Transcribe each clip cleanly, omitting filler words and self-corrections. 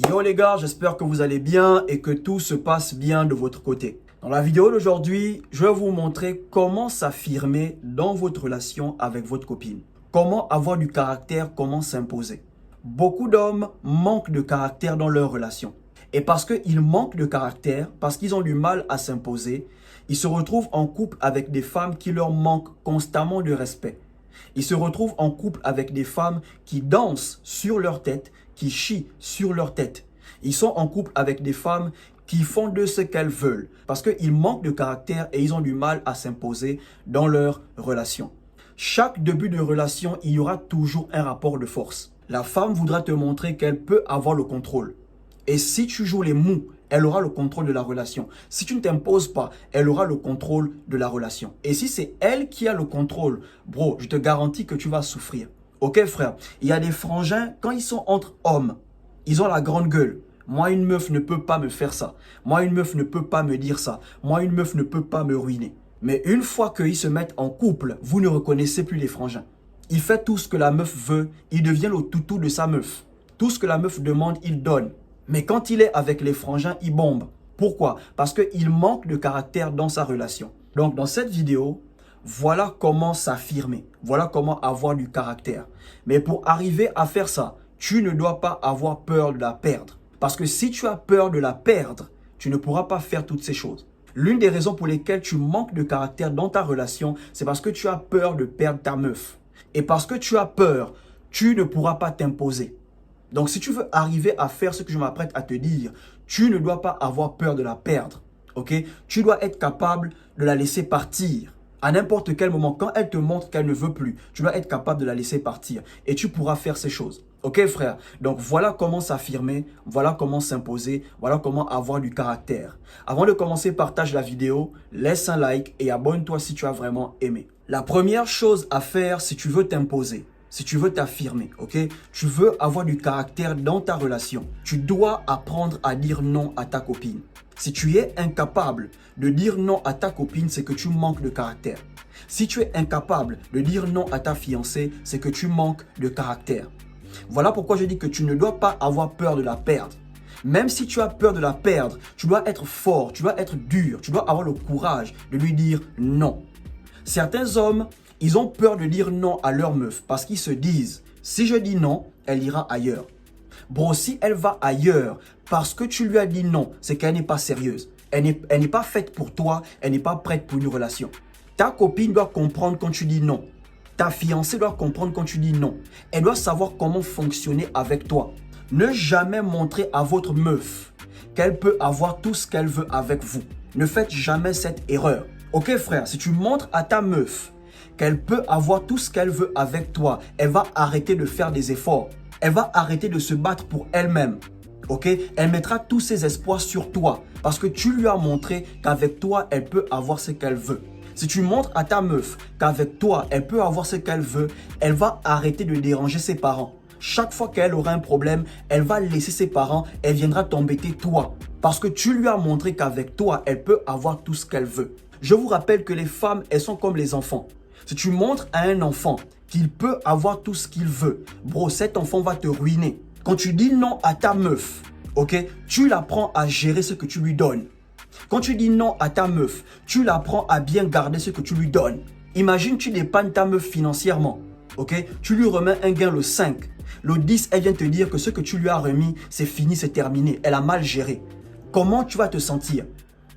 Yo les gars, j'espère que vous allez bien et que tout se passe bien de votre côté. Dans la vidéo d'aujourd'hui, je vais vous montrer comment s'affirmer dans votre relation avec votre copine. Comment avoir du caractère, comment s'imposer. Beaucoup d'hommes manquent de caractère dans leur relation. Et parce qu'ils manquent de caractère, parce qu'ils ont du mal à s'imposer, ils se retrouvent en couple avec des femmes qui leur manquent constamment de respect. Ils se retrouvent en couple avec des femmes qui dansent sur leur tête, qui chient sur leur tête. Ils sont en couple avec des femmes qui font de ce qu'elles veulent parce qu'ils manquent de caractère et ils ont du mal à s'imposer dans leur relation. Chaque début de relation, il y aura toujours un rapport de force. La femme voudra te montrer qu'elle peut avoir le contrôle. Et si tu joues les mous, elle aura le contrôle de la relation. Si tu ne t'imposes pas, elle aura le contrôle de la relation. Et si c'est elle qui a le contrôle, bro, je te garantis que tu vas souffrir. Ok frère, il y a des frangins, quand ils sont entre hommes, ils ont la grande gueule. Moi, une meuf ne peut pas me faire ça. Moi, une meuf ne peut pas me dire ça. Moi, une meuf ne peut pas me ruiner. Mais une fois qu'ils se mettent en couple, vous ne reconnaissez plus les frangins. Il fait tout ce que la meuf veut, il devient le toutou de sa meuf. Tout ce que la meuf demande, il donne. Mais quand il est avec les frangins, il bombe. Pourquoi? Parce qu'il manque de caractère dans sa relation. Donc, dans cette vidéo, voilà comment s'affirmer. Voilà comment avoir du caractère. Mais pour arriver à faire ça, tu ne dois pas avoir peur de la perdre. Parce que si tu as peur de la perdre, tu ne pourras pas faire toutes ces choses. L'une des raisons pour lesquelles tu manques de caractère dans ta relation, c'est parce que tu as peur de perdre ta meuf. Et parce que tu as peur, tu ne pourras pas t'imposer. Donc, si tu veux arriver à faire ce que je m'apprête à te dire, tu ne dois pas avoir peur de la perdre. Ok? Tu dois être capable de la laisser partir. À n'importe quel moment, quand elle te montre qu'elle ne veut plus, tu dois être capable de la laisser partir. Et tu pourras faire ces choses. Ok frère? Donc voilà comment s'affirmer, voilà comment s'imposer, voilà comment avoir du caractère. Avant de commencer, partage la vidéo, laisse un like et abonne-toi si tu as vraiment aimé. La première chose à faire si tu veux t'imposer, si tu veux t'affirmer, ok? Tu veux avoir du caractère dans ta relation. Tu dois apprendre à dire non à ta copine. Si tu es incapable de dire non à ta copine, c'est que tu manques de caractère. Si tu es incapable de dire non à ta fiancée, c'est que tu manques de caractère. Voilà pourquoi je dis que tu ne dois pas avoir peur de la perdre. Même si tu as peur de la perdre, tu dois être fort, tu dois être dur, tu dois avoir le courage de lui dire non. Certains hommes, ils ont peur de dire non à leur meuf parce qu'ils se disent, si je dis non, elle ira ailleurs. Bro, si elle va ailleurs parce que tu lui as dit non, c'est qu'elle n'est pas sérieuse. Elle n'est pas faite pour toi, elle n'est pas prête pour une relation. Ta copine doit comprendre quand tu dis non. Ta fiancée doit comprendre quand tu dis non. Elle doit savoir comment fonctionner avec toi. Ne jamais montrer à votre meuf qu'elle peut avoir tout ce qu'elle veut avec vous. Ne faites jamais cette erreur. Ok frère, si tu montres à ta meuf qu'elle peut avoir tout ce qu'elle veut avec toi, elle va arrêter de faire des efforts. Elle va arrêter de se battre pour elle-même. Ok? Elle mettra tous ses espoirs sur toi parce que tu lui as montré qu'avec toi, elle peut avoir ce qu'elle veut. Si tu montres à ta meuf qu'avec toi, elle peut avoir ce qu'elle veut, elle va arrêter de déranger ses parents. Chaque fois qu'elle aura un problème, elle va laisser ses parents, elle viendra t'embêter toi. Parce que tu lui as montré qu'avec toi, elle peut avoir tout ce qu'elle veut. Je vous rappelle que les femmes, elles sont comme les enfants. Si tu montres à un enfant qu'il peut avoir tout ce qu'il veut, bro, cet enfant va te ruiner. Quand tu dis non à ta meuf, ok, tu l'apprends à gérer ce que tu lui donnes. Quand tu dis non à ta meuf, tu l'apprends à bien garder ce que tu lui donnes. Imagine, tu dépannes ta meuf financièrement. Ok? Tu lui remets un gain le 5. Le 10, elle vient te dire que ce que tu lui as remis, c'est fini, c'est terminé. Elle a mal géré. Comment tu vas te sentir?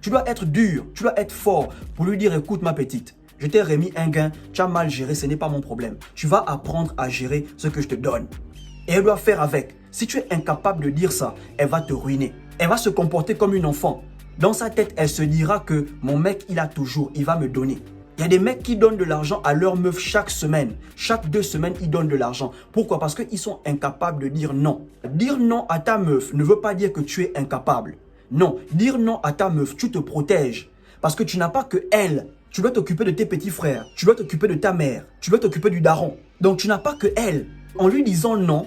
Tu dois être dur, tu dois être fort pour lui dire, écoute ma petite, je t'ai remis un gain, tu as mal géré, ce n'est pas mon problème. Tu vas apprendre à gérer ce que je te donne. Et elle doit faire avec. Si tu es incapable de dire ça, elle va te ruiner. Elle va se comporter comme une enfant. Dans sa tête, elle se dira que mon mec, il a toujours, il va me donner. Il y a des mecs qui donnent de l'argent à leur meuf chaque semaine. Chaque 2 semaines, ils donnent de l'argent. Pourquoi? Parce qu'ils sont incapables de dire non. Dire non à ta meuf ne veut pas dire que tu es incapable. Non, dire non à ta meuf, tu te protèges. Parce que tu n'as pas que elle. Tu dois t'occuper de tes petits frères. Tu dois t'occuper de ta mère. Tu dois t'occuper du daron. Donc, tu n'as pas que elle. En lui disant non,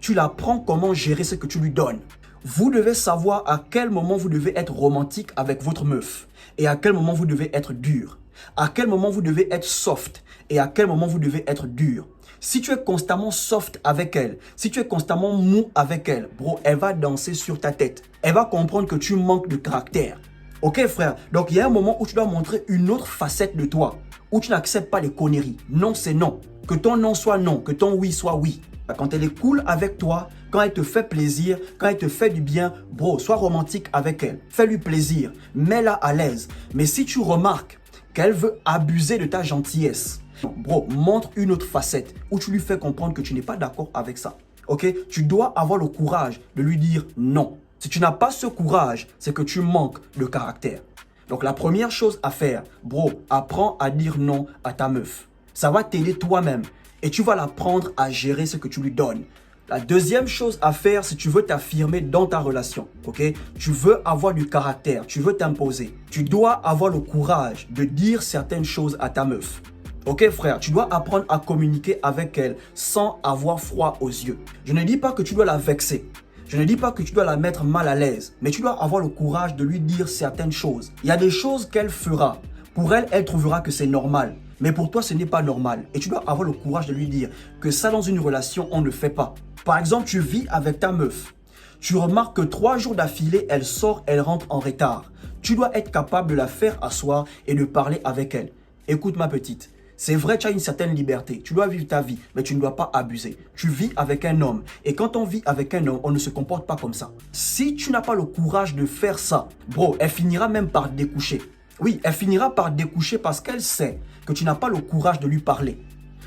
tu l'apprends comment gérer ce que tu lui donnes. Vous devez savoir à quel moment vous devez être romantique avec votre meuf et à quel moment vous devez être dur. À quel moment vous devez être soft et à quel moment vous devez être dur. Si tu es constamment soft avec elle, si tu es constamment mou avec elle, bro, elle va danser sur ta tête. Elle va comprendre que tu manques de caractère. Ok frère, donc il y a un moment où tu dois montrer une autre facette de toi, où tu n'acceptes pas les conneries. Non, c'est non. Que ton non soit non, que ton oui soit oui. Quand elle est cool avec toi, quand elle te fait plaisir, quand elle te fait du bien, bro, sois romantique avec elle. Fais-lui plaisir, mets-la à l'aise. Mais si tu remarques qu'elle veut abuser de ta gentillesse, bro, montre une autre facette où tu lui fais comprendre que tu n'es pas d'accord avec ça. Ok? Tu dois avoir le courage de lui dire non. Si tu n'as pas ce courage, c'est que tu manques de caractère. Donc la première chose à faire, bro, apprends à dire non à ta meuf. Ça va t'aider toi-même et tu vas l'apprendre à gérer ce que tu lui donnes. La deuxième chose à faire si tu veux t'affirmer dans ta relation, ok? Tu veux avoir du caractère, tu veux t'imposer. Tu dois avoir le courage de dire certaines choses à ta meuf. Ok frère, tu dois apprendre à communiquer avec elle sans avoir froid aux yeux. Je ne dis pas que tu dois la vexer. Je ne dis pas que tu dois la mettre mal à l'aise, mais tu dois avoir le courage de lui dire certaines choses. Il y a des choses qu'elle fera. Pour elle, elle trouvera que c'est normal. Mais pour toi, ce n'est pas normal. Et tu dois avoir le courage de lui dire que ça, dans une relation, on ne fait pas. Par exemple, tu vis avec ta meuf. Tu remarques que 3 jours d'affilée, elle sort, elle rentre en retard. Tu dois être capable de la faire asseoir et de parler avec elle. Écoute ma petite. C'est vrai, tu as une certaine liberté. Tu dois vivre ta vie, mais tu ne dois pas abuser. Tu vis avec un homme. Et quand on vit avec un homme, on ne se comporte pas comme ça. Si tu n'as pas le courage de faire ça, bro, elle finira même par découcher. Oui, elle finira par découcher parce qu'elle sait que tu n'as pas le courage de lui parler.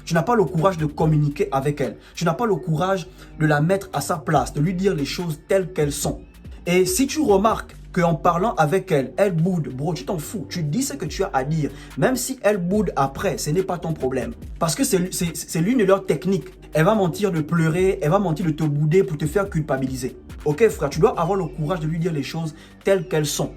Tu n'as pas le courage de communiquer avec elle. Tu n'as pas le courage de la mettre à sa place, de lui dire les choses telles qu'elles sont. Et si tu remarques qu'en parlant avec elle, elle boude, bro, tu t'en fous. Tu dis ce que tu as à dire. Même si elle boude après, ce n'est pas ton problème. Parce que c'est l'une de leurs techniques. Elle va mentir de pleurer, elle va mentir de te bouder pour te faire culpabiliser. Ok frère, tu dois avoir le courage de lui dire les choses telles qu'elles sont.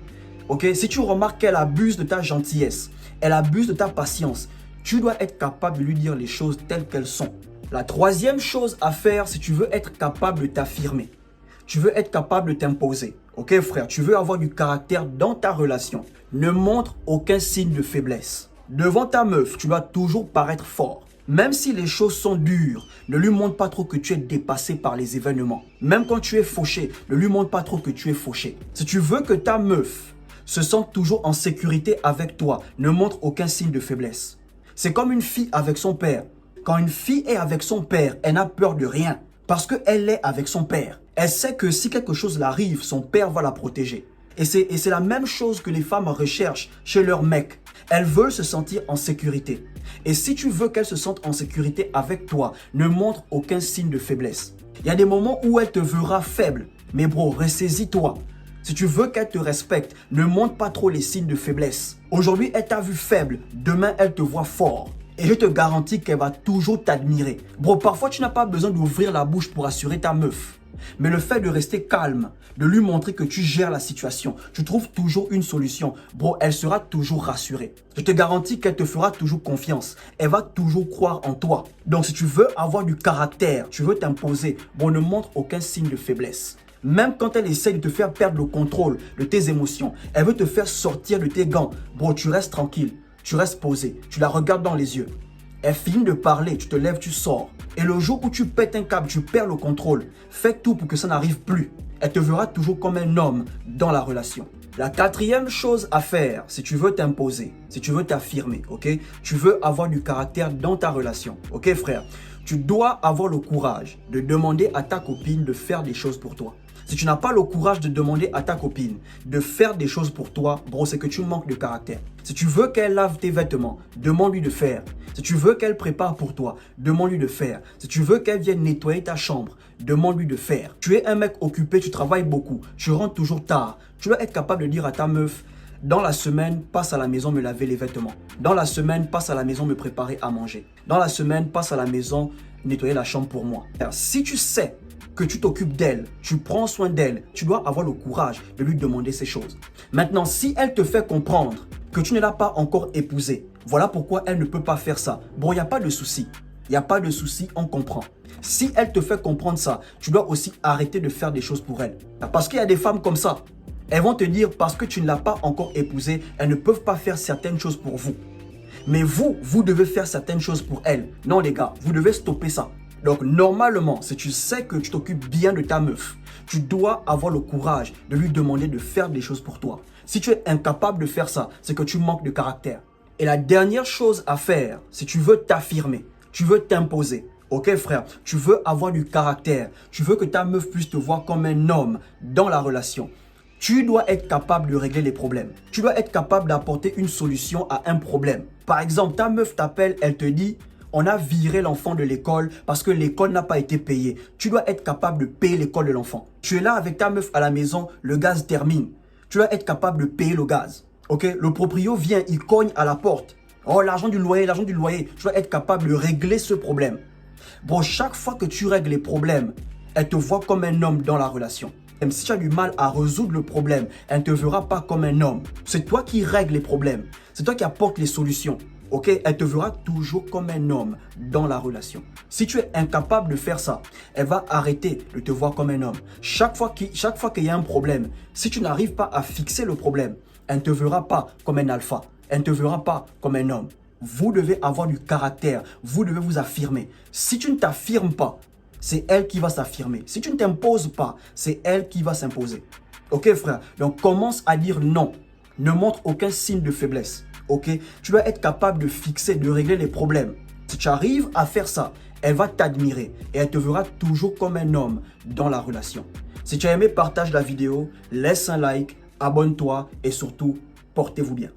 Ok, si tu remarques qu'elle abuse de ta gentillesse, elle abuse de ta patience, tu dois être capable de lui dire les choses telles qu'elles sont. La troisième chose à faire, si tu veux être capable de t'affirmer, tu veux être capable de t'imposer. Ok frère, tu veux avoir du caractère dans ta relation. Ne montre aucun signe de faiblesse. Devant ta meuf, tu dois toujours paraître fort. Même si les choses sont dures, ne lui montre pas trop que tu es dépassé par les événements. Même quand tu es fauché, ne lui montre pas trop que tu es fauché. Si tu veux que ta meuf se sente toujours en sécurité avec toi, ne montre aucun signe de faiblesse. C'est comme une fille avec son père. Quand une fille est avec son père, elle n'a peur de rien parce qu'elle est avec son père. Elle sait que si quelque chose l'arrive, son père va la protéger. Et c'est la même chose que les femmes recherchent chez leurs mecs. Elles veulent se sentir en sécurité. Et si tu veux qu'elles se sentent en sécurité avec toi, ne montre aucun signe de faiblesse. Il y a des moments où elle te verra faible. Mais bro, ressaisis-toi. Si tu veux qu'elle te respecte, ne montre pas trop les signes de faiblesse. Aujourd'hui, elle t'a vu faible. Demain, elle te voit fort. Et je te garantis qu'elle va toujours t'admirer. Bro, parfois, tu n'as pas besoin d'ouvrir la bouche pour assurer ta meuf. Mais le fait de rester calme, de lui montrer que tu gères la situation, tu trouves toujours une solution, bro, elle sera toujours rassurée. Je te garantis qu'elle te fera toujours confiance. Elle va toujours croire en toi. Donc, si tu veux avoir du caractère, tu veux t'imposer, bro, ne montre aucun signe de faiblesse. Même quand elle essaie de te faire perdre le contrôle de tes émotions, elle veut te faire sortir de tes gants, bro, tu restes tranquille, tu restes posé, tu la regardes dans les yeux. Elle finit de parler, tu te lèves, tu sors. Et le jour où tu pètes un câble, tu perds le contrôle. Fais tout pour que ça n'arrive plus. Elle te verra toujours comme un homme dans la relation. La quatrième chose à faire, si tu veux t'imposer, si tu veux t'affirmer, ok? Tu veux avoir du caractère dans ta relation, ok frère? Tu dois avoir le courage de demander à ta copine de faire des choses pour toi. Si tu n'as pas le courage de demander à ta copine de faire des choses pour toi, bro, c'est que tu manques de caractère. Si tu veux qu'elle lave tes vêtements, demande-lui de faire. Si tu veux qu'elle prépare pour toi, demande-lui de faire. Si tu veux qu'elle vienne nettoyer ta chambre, demande-lui de faire. Tu es un mec occupé, tu travailles beaucoup, tu rentres toujours tard. Tu dois être capable de dire à ta meuf, dans la semaine, passe à la maison me laver les vêtements. Dans la semaine, passe à la maison me préparer à manger. Dans la semaine, passe à la maison nettoyer la chambre pour moi. Alors, si tu sais que tu t'occupes d'elle, tu prends soin d'elle, tu dois avoir le courage de lui demander ces choses. Maintenant, si elle te fait comprendre que tu ne l'as pas encore épousée, voilà pourquoi elle ne peut pas faire ça. Bon, il n'y a pas de souci. Il n'y a pas de souci, on comprend. Si elle te fait comprendre ça, tu dois aussi arrêter de faire des choses pour elle. Parce qu'il y a des femmes comme ça. Elles vont te dire parce que tu ne l'as pas encore épousée, elles ne peuvent pas faire certaines choses pour vous. Mais vous devez faire certaines choses pour elle. Non les gars, vous devez stopper ça. Donc normalement, si tu sais que tu t'occupes bien de ta meuf, tu dois avoir le courage de lui demander de faire des choses pour toi. Si tu es incapable de faire ça, c'est que tu manques de caractère. Et la dernière chose à faire, si tu veux t'affirmer, tu veux t'imposer, ok frère, tu veux avoir du caractère, tu veux que ta meuf puisse te voir comme un homme dans la relation, tu dois être capable de régler les problèmes. Tu dois être capable d'apporter une solution à un problème. Par exemple, ta meuf t'appelle, elle te dit: on a viré l'enfant de l'école parce que l'école n'a pas été payée. Tu dois être capable de payer l'école de l'enfant. Tu es là avec ta meuf à la maison, le gaz termine. Tu dois être capable de payer le gaz. Ok? Le proprio vient, il cogne à la porte. Oh, l'argent du loyer, l'argent du loyer. Tu dois être capable de régler ce problème. Bon, chaque fois que tu règles les problèmes, elle te voit comme un homme dans la relation. Même si tu as du mal à résoudre le problème, elle ne te verra pas comme un homme. C'est toi qui règles les problèmes. C'est toi qui apportes les solutions. Ok, elle te verra toujours comme un homme dans la relation. Si tu es incapable de faire ça, elle va arrêter de te voir comme un homme. Chaque fois qu'il y a un problème, si tu n'arrives pas à fixer le problème, elle ne te verra pas comme un alpha. Elle ne te verra pas comme un homme. Vous devez avoir du caractère. Vous devez vous affirmer. Si tu ne t'affirmes pas, c'est elle qui va s'affirmer. Si tu ne t'imposes pas, c'est elle qui va s'imposer. Ok frère? Donc commence à dire non. Ne montre aucun signe de faiblesse. Ok, tu dois être capable de fixer, de régler les problèmes. Si tu arrives à faire ça, elle va t'admirer et elle te verra toujours comme un homme dans la relation. Si tu as aimé, partage la vidéo, laisse un like, abonne-toi et surtout, portez-vous bien.